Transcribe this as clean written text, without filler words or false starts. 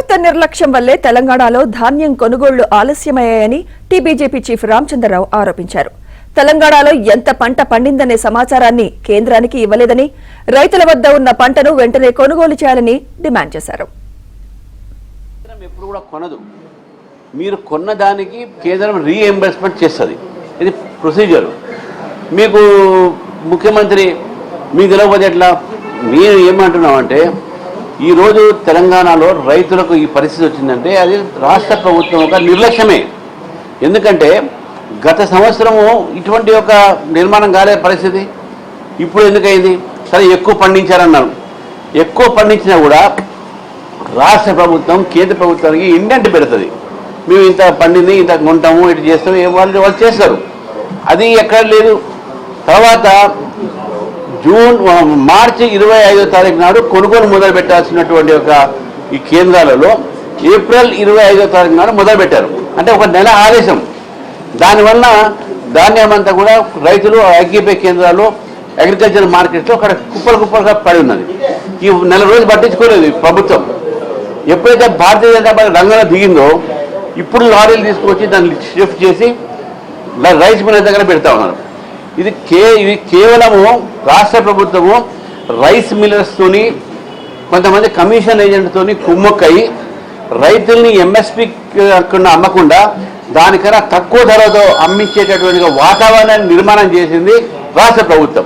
ప్రభుత్వ నిర్లక్ష్యం వల్లే తెలంగాణలో ధాన్యం కొనుగోళ్లు ఆలస్యమయ్యాయని టీబీజేపీ చీఫ్ రామచంద్రరావు ఆరోపించారు. తెలంగాణలో ఎంత పంట పండిందనే సమాచారాన్ని కేంద్రానికి ఇవ్వలేదని, రైతుల వద్ద ఉన్న పంటను వెంటనే కొనుగోలు చేయాలని డిమాండ్ చేశారు. ఎప్పుడు కూడా కొనదు, మీరు కొన్న దానికి కేంద్రం రీఎంబర్స్మెంట్ చేస్తుంది. ఇది ప్రొసీజర్. మీకు ముఖ్యమంత్రి మీకు తెలియకపోతే ఎట్లా? నేను ఏమంటున్నామంటే, ఈరోజు తెలంగాణలో రైతులకు ఈ పరిస్థితి వచ్చిందంటే అది రాష్ట్ర ప్రభుత్వం ఒక నిర్లక్ష్యమే. ఎందుకంటే గత సంవత్సరము ఇటువంటి ఒక నిర్మాణం కాలే పరిస్థితి. ఇప్పుడు ఎందుకైంది? సరే, ఎక్కువ పండించారన్నారు. ఎక్కువ పండించినా కూడా రాష్ట్ర ప్రభుత్వం కేంద్ర ప్రభుత్వానికి ఇండెంట్ పెడుతుంది. మేము ఇంత పండింది, ఇంత కొంటాము, ఇటు చేస్తాము, వాళ్ళు చేస్తారు. అది ఎక్కడ లేదు. తర్వాత మార్చి 25వ తారీఖు నాడు కొనుగోలు మొదలు పెట్టాల్సినటువంటి ఒక ఈ కేంద్రాలలో ఏప్రిల్ 25వ తారీఖు నాడు మొదలుపెట్టారు. అంటే ఒక నెల ఆలస్యం. దానివల్ల ధాన్యం అంతా కూడా రైతులు ఐక్యపై కేంద్రాలు అగ్రికల్చర్ మార్కెట్లో అక్కడ కుప్పలుగా పడి ఉన్నది. ఈ నెల రోజులు పట్టించుకోలేదు ప్రభుత్వం. ఎప్పుడైతే భారతీయ జనతా పార్టీ రంగంలో దిగిందో ఇప్పుడు లారీలు తీసుకొచ్చి దాన్ని షిఫ్ట్ చేసి రైస్ మిల్ దగ్గర పెడతా ఉన్నారు. ఇది కేవలము రాష్ట్ర ప్రభుత్వము రైస్ మిల్లర్స్తోని కొంతమంది కమిషన్ ఏజెంట్తోని కుమ్మక్కయి రైతుల్ని ఎంఎస్పీ అమ్మకుండా దానికన్నా తక్కువ ధరతో అమ్మించేటటువంటి వాతావరణాన్ని నిర్మాణం చేసింది రాష్ట్ర ప్రభుత్వం.